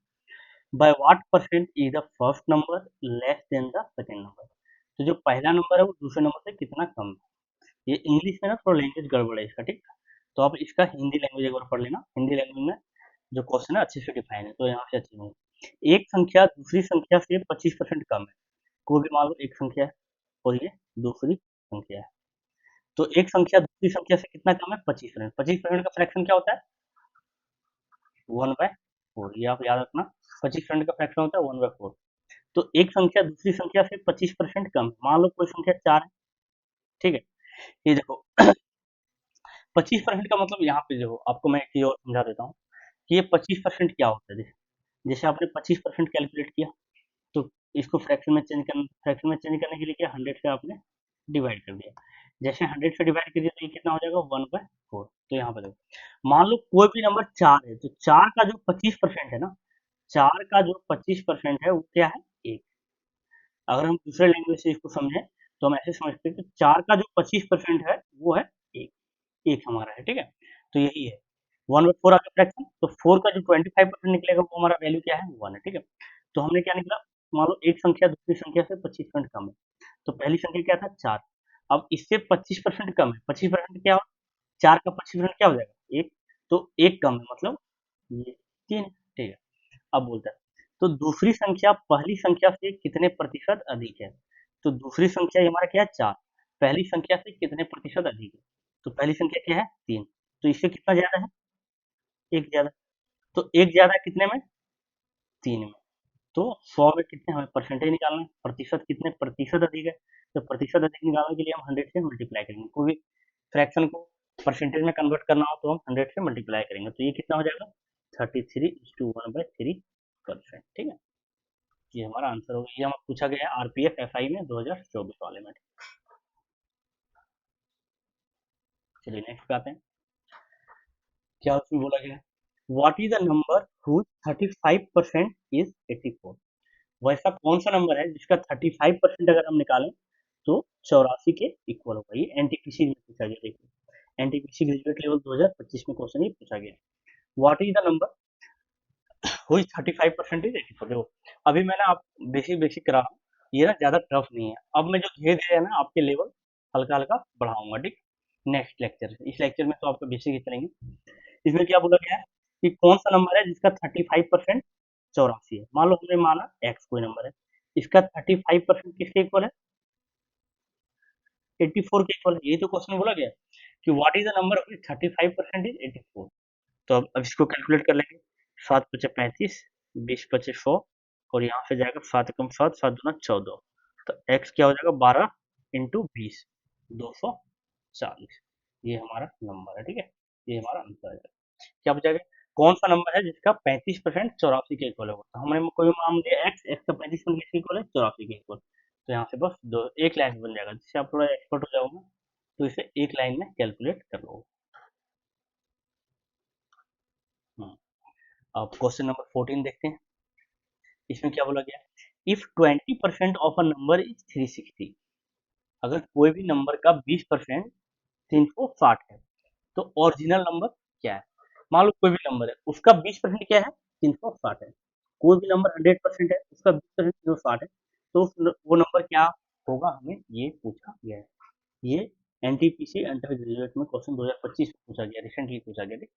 Speaker 1: By what percent is the first number less than the second number. तो जो पहला नंबर है वो दूसरे नंबर से कितना कम है। ये इंग्लिश में ना थोड़ा लैंग्वेज गड़बड़ है इसका, ठीक। तो आप इसका हिंदी लैंग्वेज एक बार पढ़ लेना, हिंदी लैंग्वेज में जो क्वेश्चन है अच्छे से डिफाइन है, तो यहाँ से अच्छी नहीं। एक संख्या दूसरी संख्या से 25% कम है। कोई भी मान लो एक संख्या है और ये दूसरी संख्या है, तो एक संख्या दूसरी संख्या से कितना कम है, 25%। 25% का फ्रैक्शन क्या होता है, 1/4। ये आप याद रखना, 25% का फ्रैक्शन होता है 1/4। तो एक संख्या दूसरी संख्या से 25% कम है। मान लो कोई संख्या 4 है, ठीक है? ये देखो 25% का मतलब यहाँ पे देखो आपको मैं एक चीज़ और समझा देता हूँ कि ये 25% क्या होता है। जैसे आपने 25% कैलकुलेट किया, तो इसको फ्रैक्शन में चेंज करने के लिए क्या 100 से आपने डिवाइड कर दिया। जैसे 100 से डिवाइड कर दिया तो ये कितना हो जाएगा 1/4। तो यहाँ पे देखो मान लो कोई भी नंबर 4 है, तो 4 का जो 25% है ना, 4 का जो 25% है वो क्या है 1। अगर हम दूसरे लैंग्वेज से इसको समझें तो हम ऐसे समझते हैं कि 4 का जो 25% है वो है 1। 1 हमारा है, ठीक है? तो यही है 1/4 आ गया फ्रैक्शन। तो 4 का जो 25% निकलेगा वो हमारा वैल्यू क्या है 1 है, ठीक है? तो हमने क्या निकला, मान लो एक संख्या दूसरी संख्या से 25% कम है, तो पहली संख्या क्या था 4। अब इससे 25% कम है, 25% क्या हो, 4 का 25% क्या हो जाएगा 1। तो 1 कम है मतलब ये 3 है, ठीक है? अब बोलता है तो दूसरी संख्या पहली संख्या से कितने प्रतिशत अधिक है। तो दूसरी संख्या ये हमारा क्या है 4, पहली संख्या से कितने प्रतिशत अधिक है। तो पहली संख्या क्या है 3, तो इससे कितना ज्यादा है 1 ज्यादा। तो 1 ज्यादा कितने में 3 में। तो 100 में कितने हमें परसेंटेज निकालना है, प्रतिशत कितने प्रतिशत अधिक है। तो प्रतिशत अधिक निकालने के लिए हम 100 से मल्टीप्लाई करेंगे। कोई भी फ्रैक्शन को परसेंटेज में कन्वर्ट करना हो तो हम 100 से मल्टीप्लाई करेंगे, तो ये कितना हो जाएगा 33:1/3%, ठीक है? ये हमारा आंसर होगा। ये हमें पूछा गया है आरपीएफ एफआई में 2024 वाले में। चलिए नेक्स्ट पे आते हैं। क्या उसमें बोला गया है, what is the number whose 35% is 84। वैसा कौन सा नंबर है जिसका 35% अगर हम निकालें तो 84 के इक्वल होगा। ये एनटीपीसी में पूछा गया, देखिए एनटीपीसी ग्रेजुएट लेवल 2025 में क्वेश्चन ये पूछा गया। What is the number whose 35% is 84। देखो अभी मैंने आप बेसिक बेसिक करा, ये ना ज्यादा टफ नहीं है। अब मैं जो धीरे धीरे है ना आपके लेवल हल्का हल्का बढ़ाऊंगा, ठीक? नेक्स्ट लेक्चर, इस लेक्चर में तो आपको बेसिक ही चलेंगे। इसमें क्या बोला गया है कि कौन सा नंबर है जिसका 35% 84 है। मान लो हमने माना एक्स कोई नंबर है, इसका 35% किसके इक्वल है 84 के इक्वल है। यही तो क्वेश्चन बोला गया कि what is the number of 35% is 84। तो अब इसको कैलकुलेट कर लेंगे। 7 पचे 35, 20 पचे 100, और यहाँ से जाएगा 7 कम 7, 7 दूना 14। तो एक्स क्या हो जाएगा 12 इंटू 20, 240। ये हमारा नंबर है, ठीक है? ये हमारा आंसर है। क्या बचा गया, कौन सा नंबर है जिसका 35% 84 के इक्वल होगा। तो हमने कोई मान लिया एक्स, एक्स का 35% किसके इक्वल है 84 के इक्वल। तो यहाँ से बस दो एक लाइन बन जाएगा, जिससे आप थोड़ा एक्सपर्ट हो जाओगे तो इसे एक लाइन में कैलकुलेट कर लो। अब क्वेश्चन नंबर 14 देखते हैं। इसमें क्या बोला गया, if 20% of a number is 360। अगर कोई भी नंबर का 20% 360 है तो ओरिजिनल नंबर क्या है। मान लो कोई भी नंबर है उसका 20% क्या है 360 है। कोई भी नंबर 100% है उसका 20% 360 है, तो वो नंबर क्या होगा, हमें ये पूछा गया है। ये एनटीपीसी अंडर ग्रेजुएट में क्वेश्चन 2025 में पूछा गया, रिसेंटली पूछा गया, ठीक?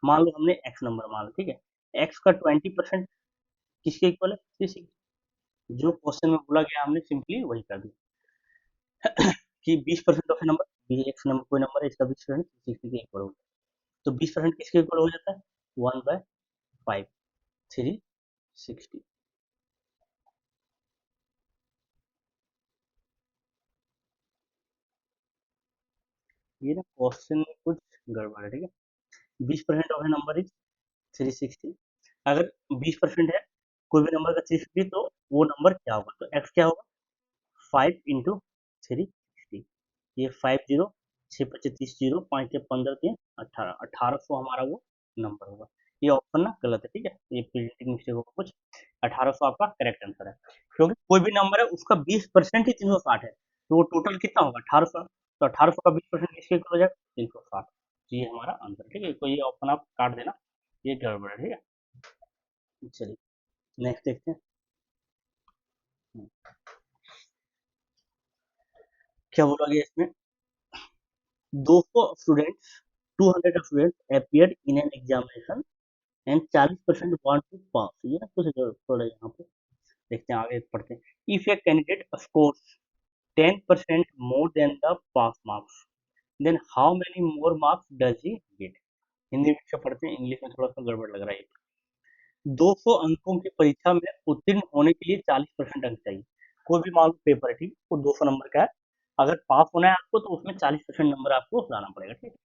Speaker 1: मान लो हमने एक्स नंबर मान लो, ठीक है? एक्स का 20% किसके इक्वल है 360। जो क्वेश्चन में बोला गया हमने सिंपली वही कर दिया कि 20% ऑफ नंबर, एक्स नंबर कोई नंबर है इसका 20% 360 के इक्वल होगा। तो 20% किसके इक्वल हो जाता है 1/5, 360। ये ना क्वेश्चन में कुछ गड़बड़ है, ठीक है? 20% ऑफ ए नंबर इज 360। अगर 20% है कोई भी नंबर का 360, तो वो नंबर क्या होगा, तो एक्स क्या होगा 5 इंटू 360। ये 50, 6 25 0, 5 या 15 3 18, 1800 हमारा वो नंबर होगा। ये ऑप्शन ना गलत है, ठीक है? ये प्रिंटिंग मिस्टेक होगा कुछ। 1800 आपका करेक्ट आंसर है, क्योंकि कोई भी नंबर है उसका 20% ही 360 है, तो वो टोटल कितना होगा 1800। तो 1800 का 20% किसके इक्वल हो जाएगा 360। तो ये हमारा आंसर, ठीक है? तो ये ऑप्शन आप काट देना, ये गड़बड़ है, ठीक है? चलिए नेक्स्ट देखते हैं। हम्म, क्या बोला गया इसमें, 200 students 200 students appeared in an examination and 40% want to pass. ये ना कुछ थोड़ा यहाँ पे देखते हैं, आगे पढ़ते हैं। If a candidate scores 10% more than the pass marks, then how many more marks does he get. Hindi में से पढ़ते हैं, इंग्लिश में थोड़ा सा गड़बड़ लग रहा है। 200 अंकों की परीक्षा में उत्तीर्ण होने के लिए 40% अंक चाहिए। कोई भी मान लो पेपर है, ठीक है, वो 200 नंबर का है। अगर पास होना है आपको तो उसमें 40% नंबर आपको लाना पड़ेगा, ठीक है।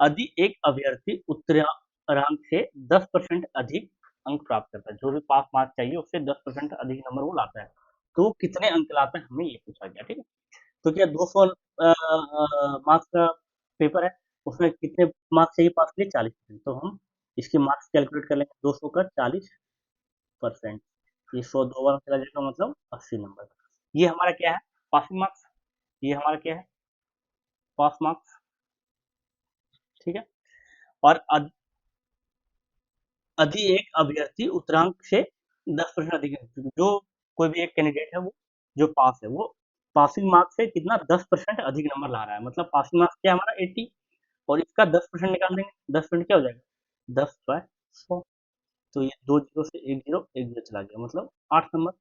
Speaker 1: यदि एक अभ्यर्थी उत्तरांक से 10% अधिक अंक प्राप्त करता है, जो भी पास मार्क चाहिए उससे 10% अधिक नंबर वो लाता है, तो वो कितने अंक लाता है हमें ये पूछा गया, ठीक है। तो क्या 200 मार्क्स का पेपर है, उसमें कितने मार्क्स चाहिए पास के लिए? 40%। तो हम इसके मार्क्स कैलकुलेट कर लेंगे, 200 का 40%, ये 100 दो बार चला जाएगा, मतलब 80 नंबर। ये हमारा क्या है? Passing marks. ये हमारा क्या है? पास मार्क्स, ठीक है। और यदि एक अभ्यर्थी उत्तरांक से 10% अधिक है, जो कोई भी एक कैंडिडेट है वो जो पास है, वो पासिंग मार्क्स से कितना 10% अधिक नंबर ला रहा है, मतलब पासिंग मार्क्स क्या है हमारा 80, और इसका 10% निकाल देंगे, 10% क्या हो जाएगा? 10/100। तो ये दो जीरो से एक जीरो चला गया, मतलब 8 नंबर।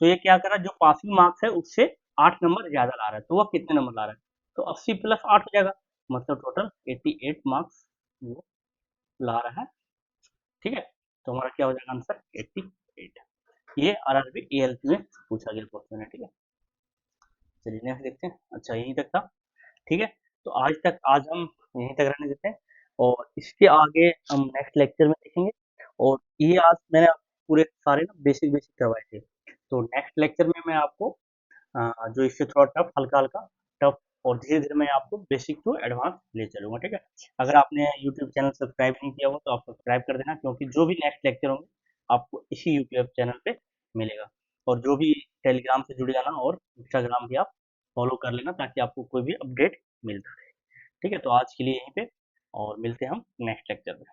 Speaker 1: तो ये क्या कर रहा है, जो पासिंग मार्क्स है उससे 8 नंबर ज्यादा ला रहा है, तो वह कितने नंबर ला रहा है? तो 80 + 8 हो जाएगा, मतलब टोटल 88 मार्क्स वो ला रहा है, ठीक है। तो हमारा क्या हो जाएगा आंसर? 88। ये आरआरबी एएलपी में पूछा गया क्वेश्चन है, ठीक है। चलिए नेक्स्ट देखते हैं। अच्छा यहीं तक था, ठीक है। तो आज हम यहीं तक रहने देते हैं, और इसके आगे हम नेक्स्ट लेक्चर में देखेंगे। और ये आज मैंने आपको पूरे सारे ना बेसिक बेसिक करवाए थे, तो नेक्स्ट लेक्चर में मैं आपको जो इससे थोड़ा टफ, हल्का हल्का टफ, और धीरे धीरे मैं आपको बेसिक टू एडवांस ले चलूंगा, ठीक है। अगर आपने यूट्यूब चैनल सब्सक्राइब नहीं किया हो तो आप सब्सक्राइब कर देना, क्योंकि जो भी नेक्स्ट लेक्चर होंगे आपको इसी यूट्यूब चैनल पे मिलेगा। और जो भी टेलीग्राम से जुड़ जाना, और इंस्टाग्राम भी आप फॉलो कर लेना, ताकि आपको कोई भी अपडेट मिलता रहे, ठीक है। तो आज के लिए यहीं पे, और मिलते हैं हम नेक्स्ट लेक्चर में।